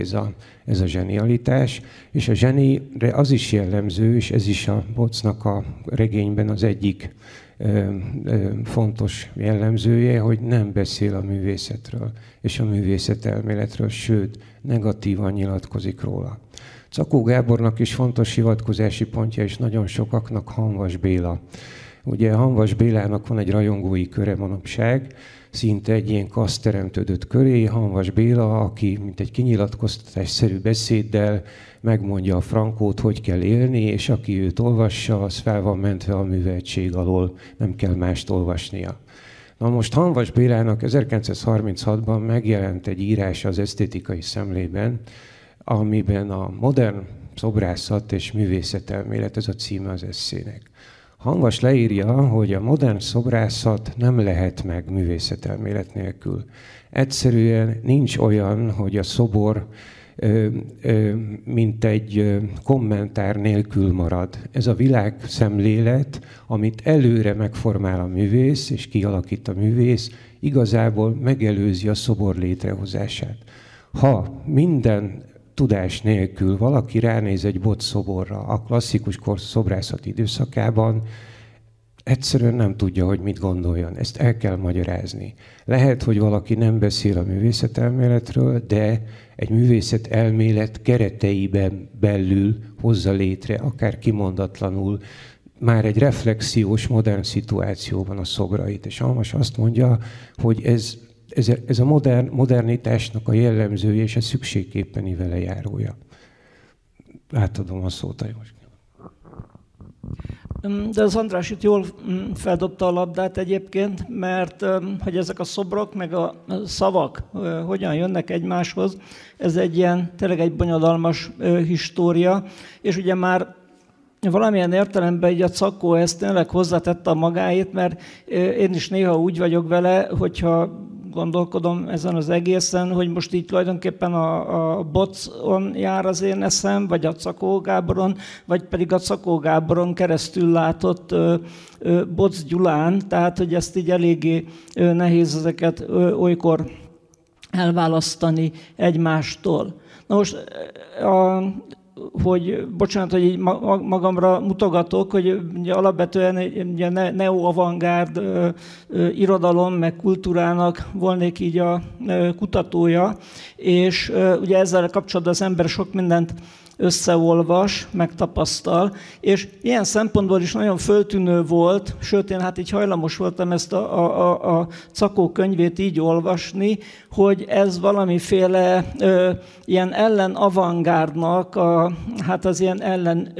A: ez a zsenialitás, és a zsenire az is jellemző, és ez is a Bocnak a regényben az egyik fontos jellemzője, hogy nem beszél a művészetről és a művészetelméletről, sőt, negatívan nyilatkozik róla. Zakó Gábornak is fontos hivatkozási pontja, és nagyon sokaknak Hamvas Béla. Ugye Hamvas Bélának van egy rajongói köre manapság, szinte egy ilyen kaszt teremtődött köré. Hamvas Béla, aki mint egy kinyilatkoztatásszerű beszéddel megmondja a frankót, hogy kell élni, és aki őt olvassa, az fel van mentve a műveltség alól, nem kell mást olvasnia. Na most Hamvas Bélának 1936-ban megjelent egy írás az Esztétikai Szemlében, amiben a modern szobrászat és művészetelmélet, ez a címe az esszének. Hamvas leírja, hogy a modern szobrászat nem lehet meg művészetelmélet nélkül. Egyszerűen nincs olyan, hogy a szobor mint egy kommentár nélkül marad. Ez a világszemlélet, amit előre megformál a művész, és kialakít a művész, igazából megelőzi a szobor létrehozását. Ha minden tudás nélkül valaki ránéz egy bot szoborra a klasszikus szobrászati időszakában, egyszerűen nem tudja, hogy mit gondoljon. Ezt el kell magyarázni. Lehet, hogy valaki nem beszél a művészetelméletről, de egy művészetelmélet kereteiben belül hozza létre, akár kimondatlanul, már egy reflexiós, modern szituációban a szobrait. És Hamvas azt mondja, hogy ez a modernitásnak a jellemzője, és ez szükségképpen vele járója. Átadom a szót a József.
C: De az András itt jól feldobta a labdát egyébként, mert hogy ezek a szobrok meg a szavak hogyan jönnek egymáshoz, ez egy ilyen, tényleg egy bonyodalmas história, és ugye már valamilyen értelemben így a Czakó ezt tényleg hozzátette a magáét, mert én is néha úgy vagyok vele, hogyha gondolkodom ezen az egészen, hogy most így tulajdonképpen a Bocon jár az én eszem, vagy a Czakó Gáboron, vagy pedig a Czakó Gáboron keresztül látott Boc Gyulán, tehát hogy ezt így eléggé nehéz ezeket olykor elválasztani egymástól. Na most hogy bocsánat, hogy így magamra mutogatok, hogy ugye alapvetően egy neo-avantgárd irodalom, meg kultúrának volnék így a kutatója, és ugye ezzel kapcsolatban az ember sok mindent összeolvas, megtapasztal, és ilyen szempontból is nagyon föltűnő volt, sőt én hát így hajlamos voltam ezt a Czakó könyvét így olvasni, hogy ez valamiféle ilyen ellen-avantgárdnak hát az ilyen ellen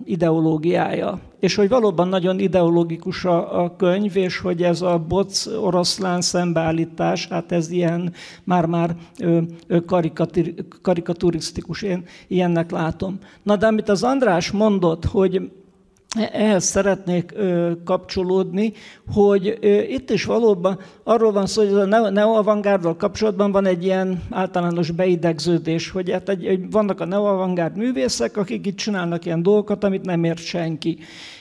C: ideológiája. És hogy valóban nagyon ideológikus a könyv, és hogy ez a Boc oroszlán szembeállítás, hát ez ilyen már karikaturisztikus, én ilyennek látom. Na de amit az András mondott, hogy ehhez szeretnék kapcsolódni, hogy itt is valóban arról van szó, hogy a neo-avantgárddal kapcsolatban van egy ilyen általános beidegződés, hogy hát vannak a neo-avantgárd művészek, akik itt csinálnak ilyen dolgokat, amit nem ért senki.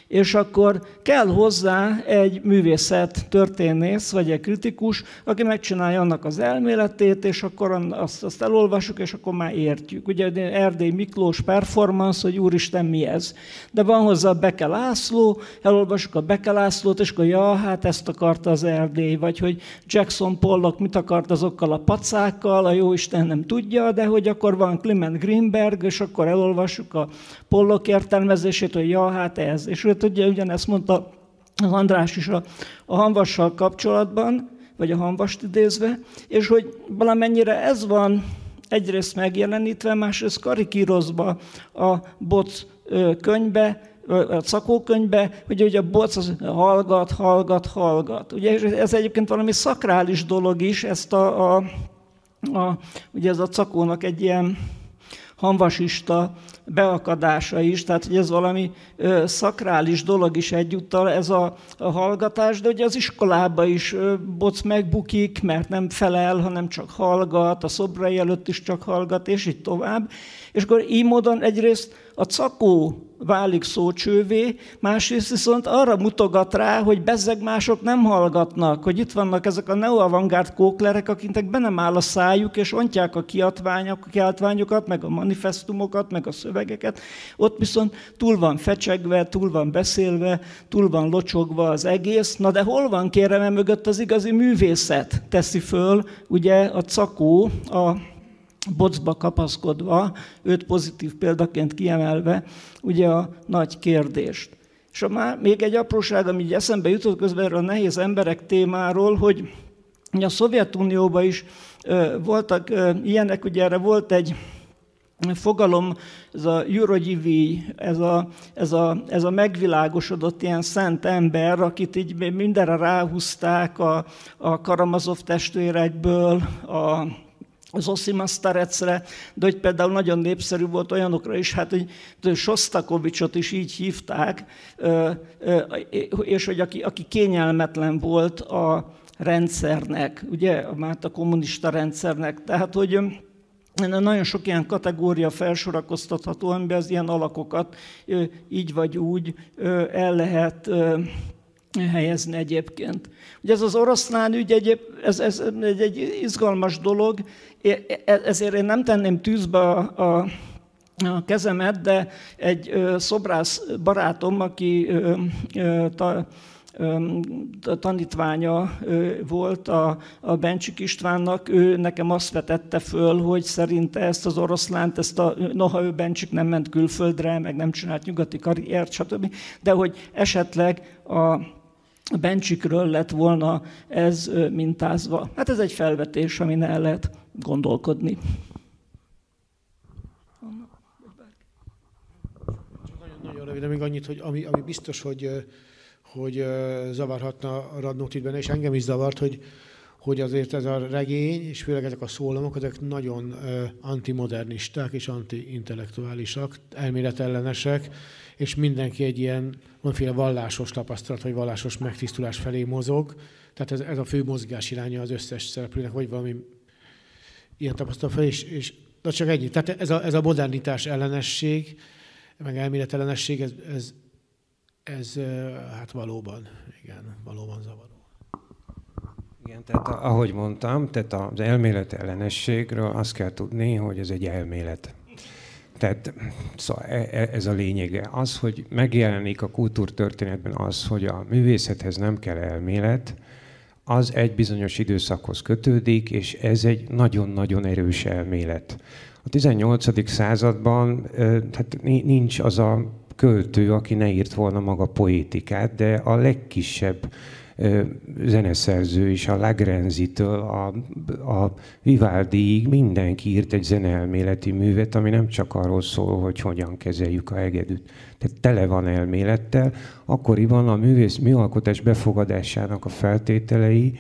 C: És akkor kell hozzá egy művészet történész, vagy egy kritikus, aki megcsinálja annak az elméletét, és akkor azt elolvassuk, és akkor már értjük. Ugye Erdély Miklós performance, hogy úristen, mi ez? De van hozzá a Beke László, elolvassuk a Beke Lászlót, és akkor ja, hát ezt akarta az Erdély, vagy hogy Jackson Pollock mit akart azokkal a pacákkal, a jóisten nem tudja, de hogy akkor van Clement Greenberg, és akkor elolvassuk a Pollock értelmezését, hogy ja, hát ez. És ugye ugyanezt mondta az András is a Hamvassal kapcsolatban, vagy a Hamvast idézve, és hogy valamennyire ez van egyrészt megjelenítve, másrészt karikírozva a Boc könyvbe, a Czakó könyvbe, hogy a Boc az hallgat. Ugye ez egyébként valami szakrális dolog is, ezt ugye ez a Czakónak egy ilyen hamvasista beakadása is, tehát hogy ez valami szakrális dolog is egyúttal, ez a hallgatás, de ugye az iskolában is Boc megbukik, mert nem felel, hanem csak hallgat, a szobrai előtt is csak hallgat, és így tovább. És akkor így módon egyrészt a Czakó válik szócsővé, másrészt viszont arra mutogat rá, hogy bezzeg mások nem hallgatnak, hogy itt vannak ezek a neo-avantgárd kóklerek, akiknek be nem áll a szájuk, és ontják a kiáltványokat, meg a manifesztumokat, meg a szövegeket. Ott viszont túl van fecsegve, túl van beszélve, túl van locsogva az egész. Na de hol van, kérem, mögött az igazi művészet? Teszi föl ugye a Czakó, a Bocba kapaszkodva, őt pozitív példaként kiemelve, ugye a nagy kérdést. És még egy apróság, ami így eszembe jutott közben erről a nehéz emberek témáról, hogy a Szovjetunióban is voltak ilyenek, ugye erre volt egy fogalom, ez a Jurodjivi, ez a megvilágosodott ilyen szent ember, akit így mindenre ráhúzták a Karamazov testvérekből, az Oszima Starecre, de hogy például nagyon népszerű volt olyanokra is, hát hogy Sostakovicsot is így hívták, és hogy aki kényelmetlen volt a rendszernek, ugye, már a kommunista rendszernek, tehát hogy nagyon sok ilyen kategória felsorakoztatható, amiben az ilyen alakokat így vagy úgy el lehet helyezni egyébként. Ugye ez az oroszlán ügy, ez egy izgalmas dolog, ezért én nem tenném tűzbe a kezemet, de egy szobrász barátom, aki tanítványa volt a Bencsik Istvánnak, ő nekem azt vetette föl, hogy szerinte ezt az oroszlánt, noha ő Bencsik nem ment külföldre, meg nem csinált nyugati karriert, stb., de hogy esetleg a Bencsikről lett volna ez mintázva. Hát ez egy felvetés, amin el lehet gondolkodni.
D: Nagyon röviden még annyit, hogy ami biztos, hogy zavarhatna a Radnótit benne, és engem is zavart, hogy azért ez a regény, és főleg ezek a szólamok, ezek nagyon antimodernisták és anti-intellektuálisak, elméletellenesek, és mindenki egy ilyen valamiféle vallásos tapasztalat, vagy vallásos megtisztulás felé mozog. Tehát ez a fő mozgás iránya az összes szereplőnek, vagy valami ilyen tapasztalat felé, és de csak ennyi. Tehát ez a modernitás ellenesség, meg elméletellenesség, ez hát valóban zavaró.
A: Igen, tehát ahogy mondtam, tehát az elmélet ellenességről azt kell tudni, hogy ez egy elmélet. Tehát szóval ez a lényege. Az, hogy megjelenik a kultúrtörténetben az, hogy a művészethez nem kell elmélet, az egy bizonyos időszakhoz kötődik, és ez egy nagyon-nagyon erős elmélet. A 18. században hát nincs az a költő, aki ne írt volna maga poétikát, de a legkisebb zeneszerző is, a Lagrenzi-től a Vivaldiig mindenki írt egy zeneelméleti művet, ami nem csak arról szól, hogy hogyan kezeljük a hegedűt. Tehát tele van elmélettel. Akkoriban a műalkotás befogadásának a feltételei,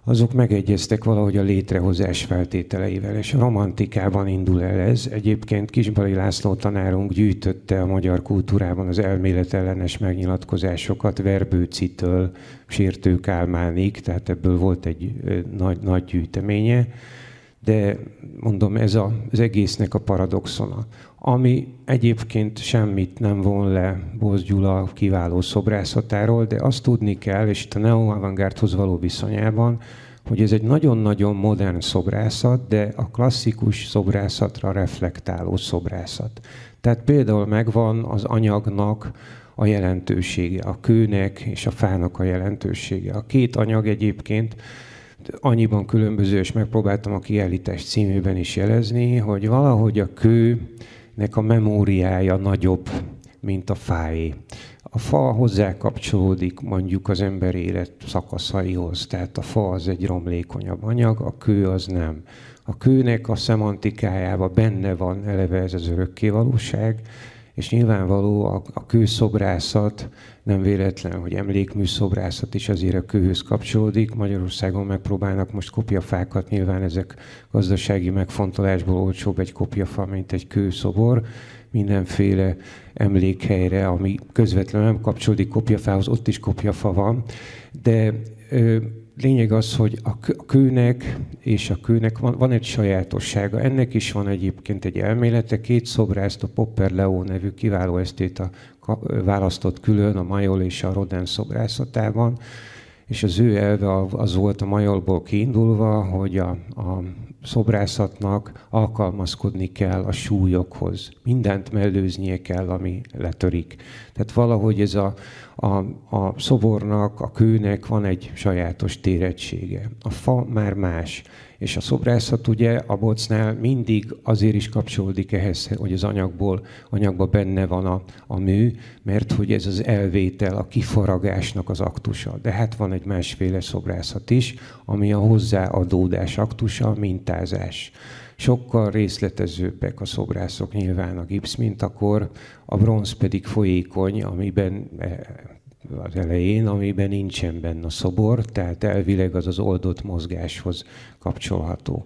A: azok megegyeztek valahogy a létrehozás feltételeivel, és a romantikában indul el ez. Egyébként Kisbari László tanárunk gyűjtötte a magyar kultúrában az elméletellenes megnyilatkozásokat Verbőcitől Sértő Kálmánig, tehát ebből volt egy nagy gyűjteménye, de mondom, ez az egésznek a paradoxona. Ami egyébként semmit nem von le Bosz Gyula kiváló szobrászatáról, de azt tudni kell, és itt a neo-avantgárdhoz való viszonyában, hogy ez egy nagyon-nagyon modern szobrászat, de a klasszikus szobrászatra reflektáló szobrászat. Tehát például megvan az anyagnak a jelentősége, a kőnek és a fának a jelentősége. A két anyag egyébként annyiban különböző, és megpróbáltam a Kiállítás címében is jelezni, hogy valahogy a kőnek a memóriája nagyobb, mint a fáé. A fa hozzá kapcsolódik mondjuk az ember élet szakaszaihoz, tehát a fa az egy romlékonyabb anyag, a kő az nem. A kőnek a szemantikájában benne van eleve ez az örökkévalóság, és nyilvánvaló a kőszobrászat, nem véletlen, hogy emlékműszobrászat is azért a kőhöz kapcsolódik. Magyarországon megpróbálnak most kopjafákat, nyilván ezek gazdasági megfontolásból olcsóbb egy kopjafa, mint egy kőszobor. Mindenféle emlékhelyre, ami közvetlenül nem kapcsolódik kopjafához, ott is kopjafa van, de lényeg az, hogy a kőnek és a kőnek van egy sajátossága. Ennek is van egyébként egy elmélete. Két szobrászt, a Popper Leo nevű kiváló esztéta választott külön a Majol és a Rodin szobrászatában, és az ő elve az volt a Majolból kiindulva, hogy a szobrászatnak alkalmazkodni kell a súlyokhoz. Mindent mellőznie kell, ami letörik. Tehát valahogy ez A szobornak, a kőnek van egy sajátos térettsége. A fa már más. És a szobrászat ugye a bocnál mindig azért is kapcsolódik ehhez, hogy az anyagban benne van a mű, mert hogy ez az elvétel, a kifaragásnak az aktusa. De hát van egy másféle szobrászat is, ami a hozzáadódás aktusa, a mintázás. Sokkal részletezőbbek a szobrászok nyilván a gipszmintakor, a bronz pedig folyékony, amiben az elején, amiben nincsen benne a szobor, tehát elvileg az oldott mozgáshoz kapcsolható.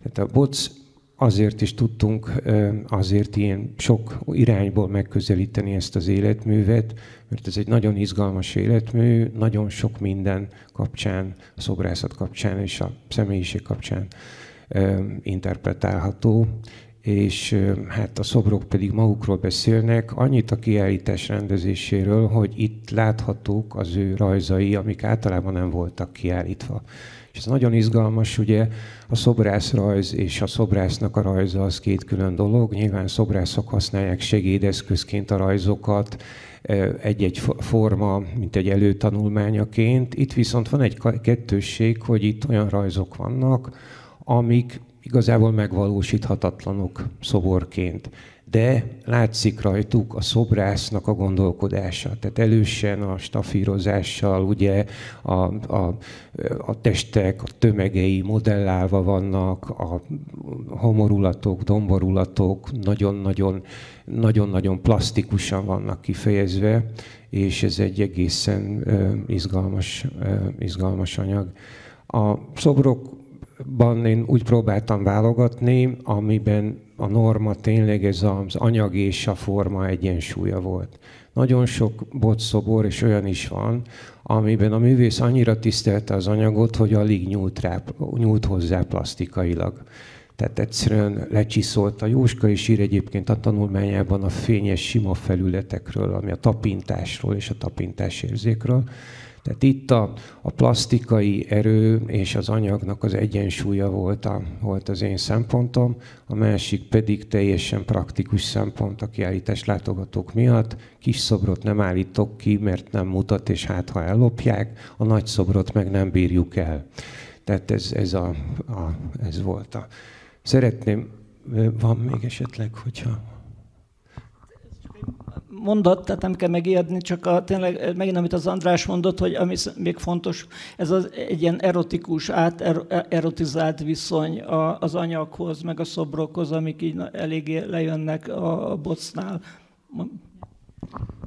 A: Tehát a boc azért is tudtunk azért ilyen sok irányból megközelíteni ezt az életművet, mert ez egy nagyon izgalmas életmű, nagyon sok minden kapcsán, a szobrászat kapcsán és a személyiség kapcsán interpretálható, és hát a szobrok pedig magukról beszélnek. Annyit a kiállítás rendezéséről, hogy itt láthatók az ő rajzai, amik általában nem voltak kiállítva. És ez nagyon izgalmas, ugye a szobrászrajz és a szobrásznak a rajza az két külön dolog. Nyilván szobrászok használják segédeszközként a rajzokat, egy-egy forma, mint egy előtanulmányaként. Itt viszont van egy kettősség, hogy itt olyan rajzok vannak, amik igazából megvalósíthatatlanok szoborként. De látszik rajtuk a szobrásznak a gondolkodása. Tehát elősen a stafírozással, ugye a testek, a tömegei modellálva vannak, a homorulatok, domborulatok nagyon-nagyon plastikusan vannak kifejezve, és ez egy egészen izgalmas anyag. A szobrokban én úgy próbáltam válogatni, amiben a norma tényleg ez az anyag és a forma egyensúlya volt. Nagyon sok botszobor, és olyan is van, amiben a művész annyira tisztelte az anyagot, hogy alig nyúlt hozzá plastikailag. Tehát egyszerűen lecsiszolt. A Jóska is ír egyébként a tanulmányában a fényes, sima felületekről, ami a tapintásról és a tapintásérzékről. Tehát itt a plastikai erő és az anyagnak az egyensúlya volt az én szempontom, a másik pedig teljesen praktikus szempont a kiállítás látogatók miatt. Kis szobrot nem állítok ki, mert nem mutat, és hát ha ellopják, a nagy szobrot meg nem bírjuk el. Tehát ez volt Szeretném, van még esetleg, hogyha...
C: Mondat, tehát nem kell megijedni, csak tényleg megint, amit az András mondott, hogy ami még fontos, ez egy ilyen erotikus, erotizált viszony az anyaghoz, meg a szobrokhoz, amik így eléggé lejönnek a bocnál.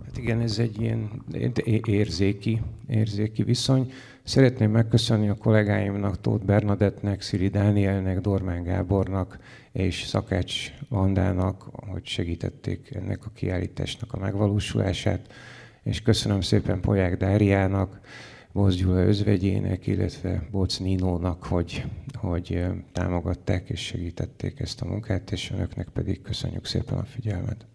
A: Hát igen, ez egy ilyen érzéki viszony. Szeretném megköszönni a kollégáimnak, Tóth Bernadettnek, Szili Dánielnek, Dormán Gábornak és Szakács Vandának, hogy segítették ennek a kiállításnak a megvalósulását. És köszönöm szépen Polyák Dáriának, Bosz Gyula özvegyének, illetve Boc Ninónak, hogy támogatták és segítették ezt a munkát, és önöknek pedig köszönjük szépen a figyelmet.